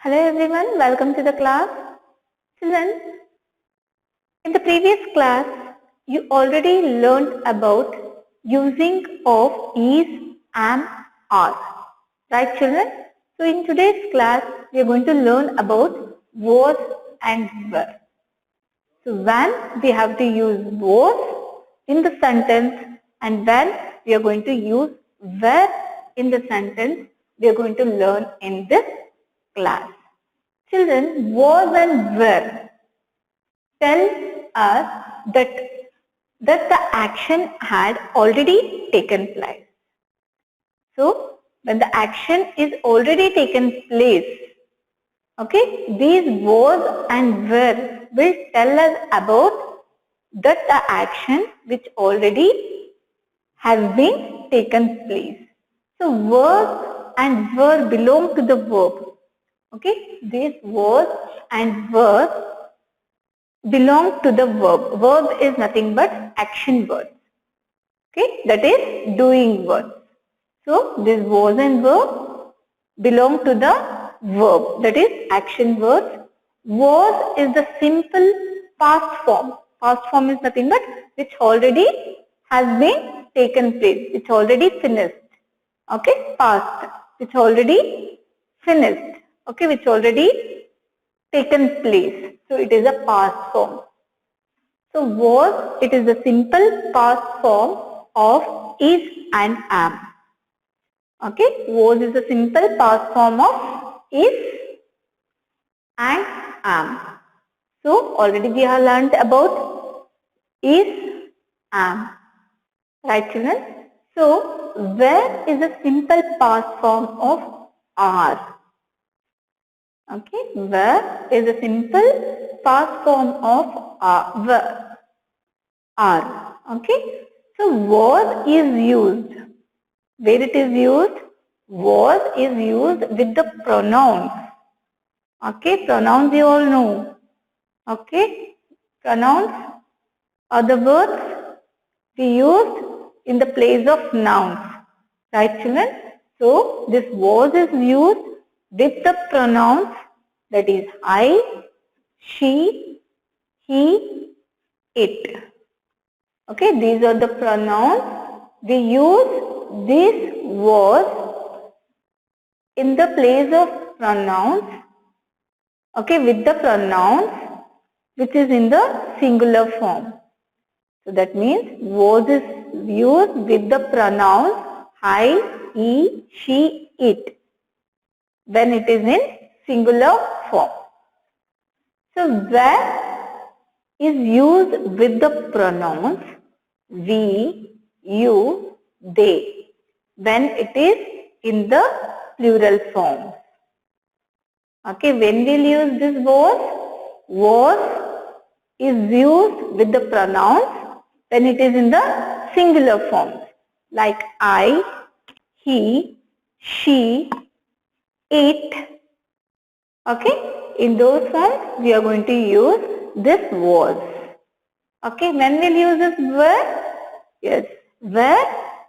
Hello everyone, welcome to the class. Children, in the previous class, you already learned about using of is, am, are. Right children? So in today's class, we are going to learn about was and were. So when we have to use was in the sentence and when we are going to use were in the sentence, we are going to learn in this class. Children, was and were tell us that the action had already taken place. So, when the action is already taken place, okay, these was and were will tell us about that the action which already has been taken place. So, was and were belong to the verb. Okay, these was and were belong to the verb. Verb is nothing but action words. Okay, that is doing words. So this was and verb belong to the verb, that is action words. Was is the simple past form. Past form is nothing but which already has been taken place, which already finished. Okay, past, which already finished. Okay, which already taken place. So it is a past form. So was, it is the simple past form of is and am. Okay, was is the simple past form of is and am. So already we have learned about is, am. Right children? So where is the simple past form of are? Okay, where is a simple past form of are. Okay, so was is used. Where it is used? Was is used with the pronouns. Okay, pronouns you all know. Okay, pronouns are the words we used in the place of nouns. Right children? So this was is used with the pronouns, that is I, she, he, it. Okay, these are the pronouns. We use this was in the place of pronouns, okay, with the pronouns which is in the singular form. So that means was is used with the pronouns I, he, she, it when it is in singular form. So where is used with the pronouns we, you, they when it is in the plural form. Okay, when we'll use this was is used with the pronouns when it is in the singular form, like I, he, she, it. Okay, in those forms we are going to use this was. Okay, when we'll use this were? Yes, were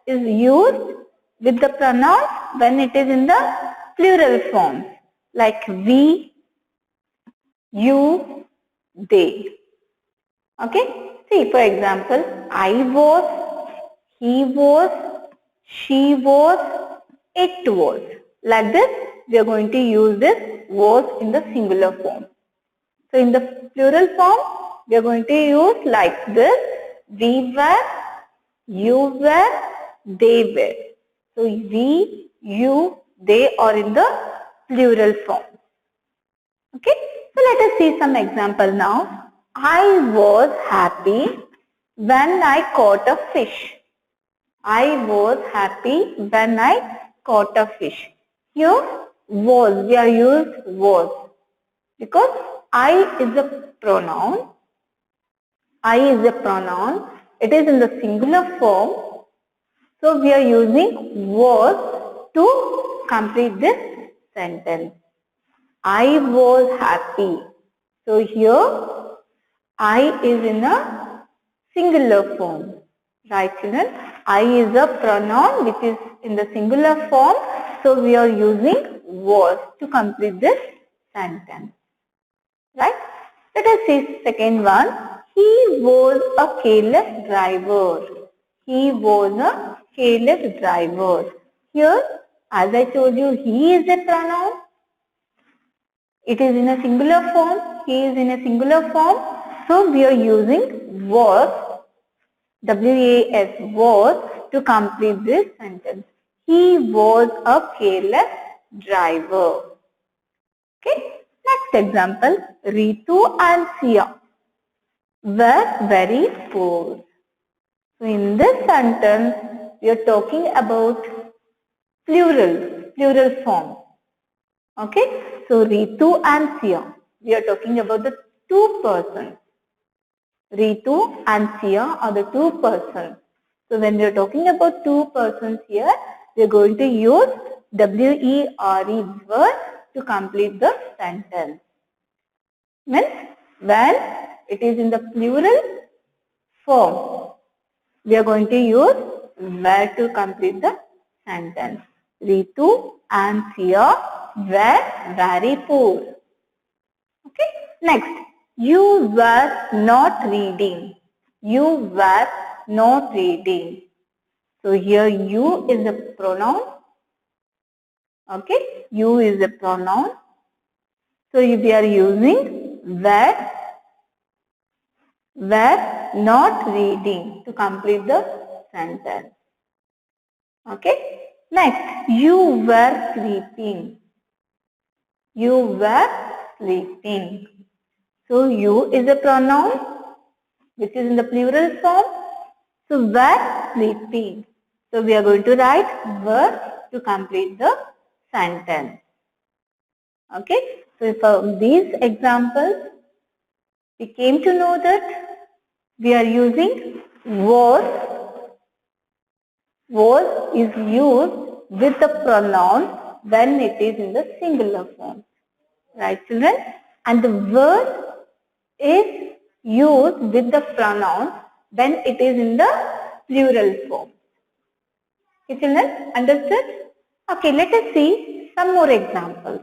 is used with the pronouns when it is in the plural form, like we, you, they. Okay, see for example, I was, he was, she was, it was. Like this, we are going to use this was in the singular form. So in the plural form, we are going to use like this, we were, you were, they were. So we, you, they are in the plural form. Okay, so let us see some example now. I was happy when I caught a fish. I was happy when I caught a fish. Here was, we are used was because I is a pronoun. I is a pronoun. It is in the singular form. So we are using was to complete this sentence. I was happy. So here I is in a singular form. Right children? I is a pronoun which is in the singular form. So we are using was to complete this sentence. Right? Let us see second one. He was a careless driver. He was a careless driver. Here, as I told you, he is a pronoun. It is in a singular form. He is in a singular form. So we are using was, W-A-S, was, to complete this sentence. He was a careless driver. Okay. Next example, Ritu and Sia were very poor. So in this sentence, we are talking about plural form. Okay. So Ritu and Sia, we are talking about the two persons. Ritu and Sia are the two persons. So when we are talking about two persons here, we are going to use W-E-R-E word to complete the sentence. Means when it is in the plural form, we are going to use where to complete the sentence. Ritu and Sia were very poor. Okay. Next, you were not reading. You were not reading. So here you is a pronoun. Okay. You is a pronoun. So we are using were not reading to complete the sentence. Okay. Next, you were sleeping. You were sleeping. So you is a pronoun which is in the plural form. So were sleeping. So we are going to write were to complete the sentence. Okay. So from these examples, we came to know that we are using was. Was is used with the pronoun when it is in the singular form. Right, children? And the were is used with the pronoun when it is in the plural form. Okay, children? Understood? Okay, let us see some more examples.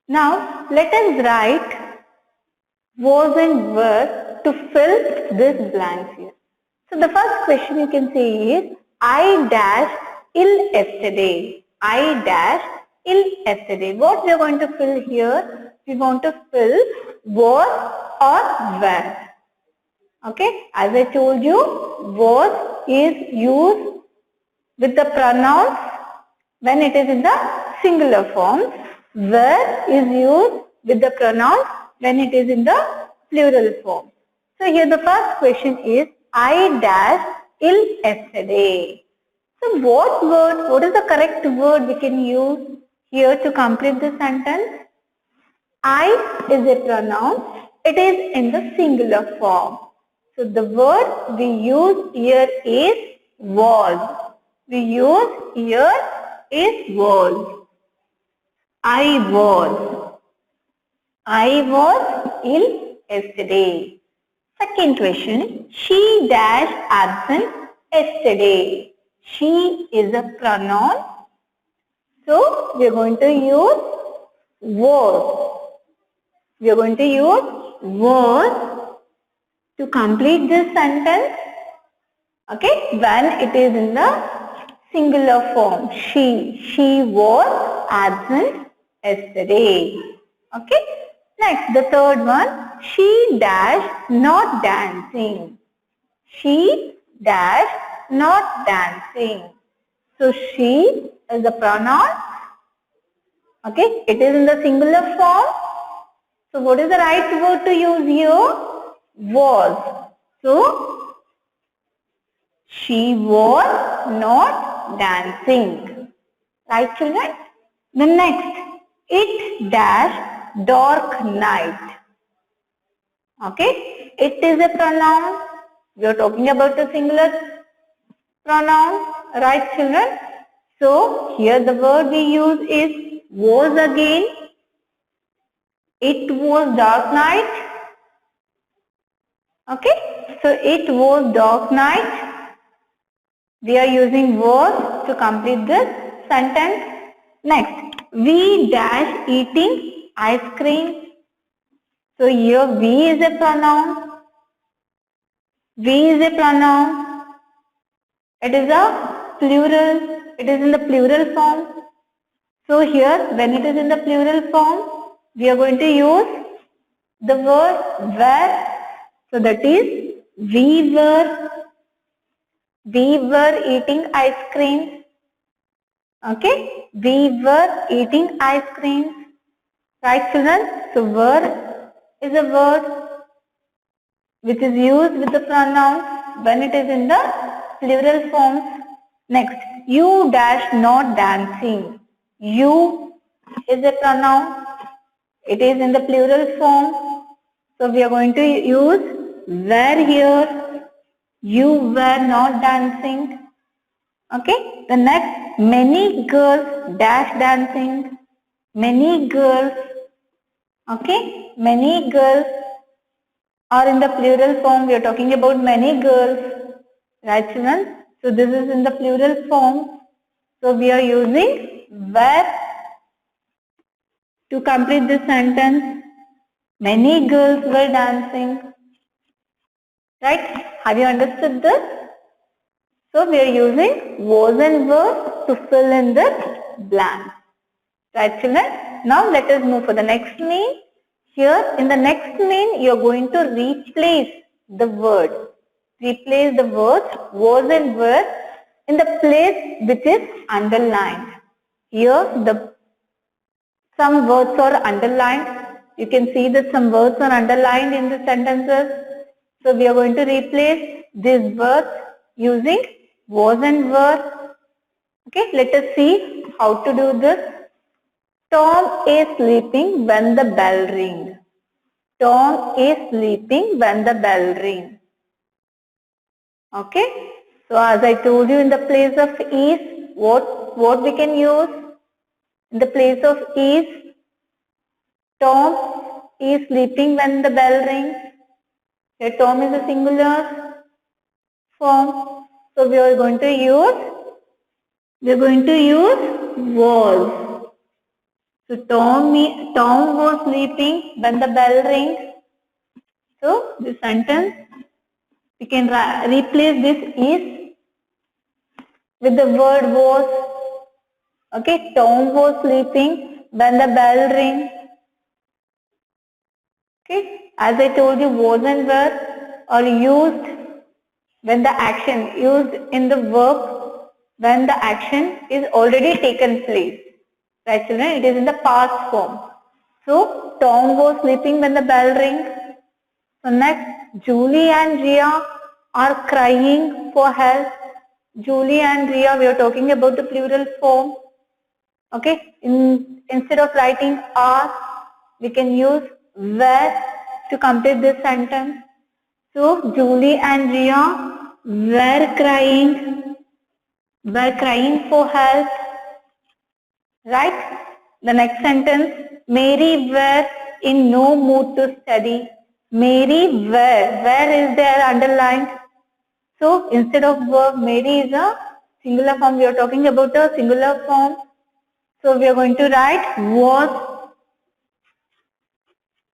Now, let us write was and were to fill this blank here. So, the first question you can say is, I dashed ill yesterday. I dashed ill yesterday. What we are going to fill here? We want to fill was or were. Okay, as I told you, was is used with the pronouns when it is in the singular form. Were is used with the pronouns when it is in the plural form. So here the first question is, I dashed ill yesterday. So what is the correct word we can use here to complete the sentence? I is a pronoun. It is in the singular form. So the word we use here is was. We use here is was. I was ill yesterday. Second question, she dash absent yesterday. She is a pronoun. So we are going to use was. We are going to use was to complete this sentence. Okay, when it is in the singular form. She was absent yesterday. Okay. Next, the third one. She dash not dancing. She dash not dancing. So she is the pronoun. Okay. It is in the singular form. So what is the right word to use here? Was. So she was not dancing. Right, children? The next, it dash dark night. Okay, it is a pronoun. We are talking about the singular pronoun. Right, children? So here the word we use is was again. It was dark night. Okay, so it was dark night. We are using was to complete this sentence. Next, we dash eating ice cream. So here we is a pronoun. We is a pronoun. It is a plural. It is in the plural form. So here when it is in the plural form, we are going to use the word were. So that is we were eating ice cream. Okay, we were eating ice cream. Right, children? So were is a word which is used with the pronoun when it is in the plural forms. Next, you dash not dancing. You is a pronoun. It is in the plural form. So we are going to use were here. You were not dancing. Okay. The next, many girls dash dancing. Many girls. Okay. Many girls are in the plural form. We are talking about many girls. Right, children? So this is in the plural form. So we are using were to complete this sentence. Many girls were dancing. Right? Have you understood this? So we are using was and were to fill in the blanks. Right, children? Now let us move for the next mean. Here in the next mean you are going to replace the word. Replace the words was and were in the place which is underlined. Here some words are underlined. You can see that some words are underlined in the sentences. So we are going to replace these words using was and were. Okay, let us see how to do this. Tom is sleeping when the bell rings. Tom is sleeping when the bell rings. Okay, so as I told you, in the place of is, what we can use? In the place of is, Tom is sleeping when the bell rings. Here Tom is a singular form. So we are going to use was. So Tom was sleeping when the bell rings. So this sentence we can replace this is with the word was. Okay, Tom was sleeping when the bell rings. Okay, as I told you, was and were are used when the action, used in the verb when the action is already taken place. Right, children? It is in the past form. So, Tom was sleeping when the bell rings. So next, Julie and Ria are crying for help. Julie and Ria, we are talking about the plural form. Okay, instead of writing are, we can use were to complete this sentence. So Julie and Ria were crying for help. Right? The next sentence, Mary were in no mood to study. Mary where is there underlined? So instead of verb, Mary is a singular form. We are talking about a singular form. So we are going to write was.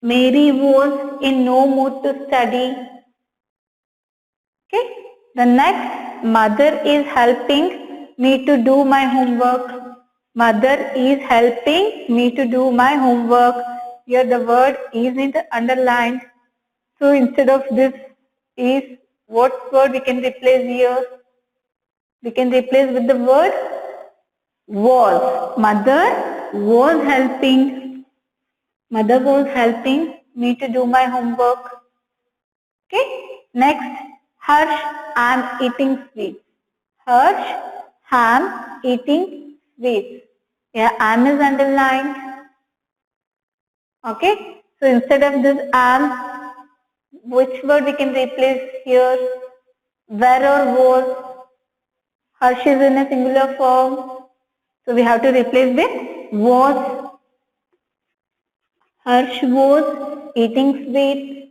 Mary was in no mood to study. Okay. The next, mother is helping me to do my homework. Mother is helping me to do my homework. Here the word is underlined. So instead of this is, what word we can replace here? We can replace with the word was. Mother was helping. Mother was helping me to do my homework. Okay. Next, Harsh, I am eating sweets. Harsh, I am eating sweets. Yeah, I am is underlined. Okay. So instead of this am, which word we can replace here? Were or was. Harsh is in a singular form. So we have to replace with was. Harsh was eating sweets.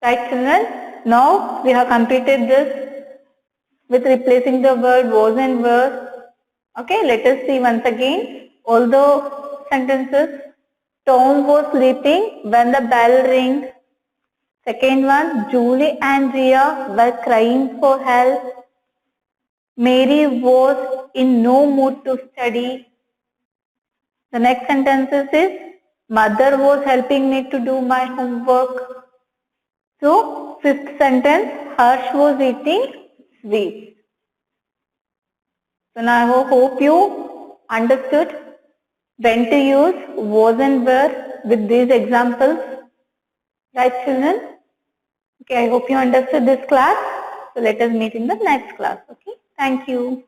Right, children? Now we have completed this with replacing the word was and were. Okay, let us see once again all the sentences. Tom was sleeping when the bell rang. Second one, Julie and Ria were crying for help. Mary was in no mood to study. The next sentence is, mother was helping me to do my homework. So, fifth sentence, Harsh was eating sweets. So now I hope you understood when to use was and were with these examples. Right, children? Okay, I hope you understood this class. So let us meet in the next class. Okay, thank you.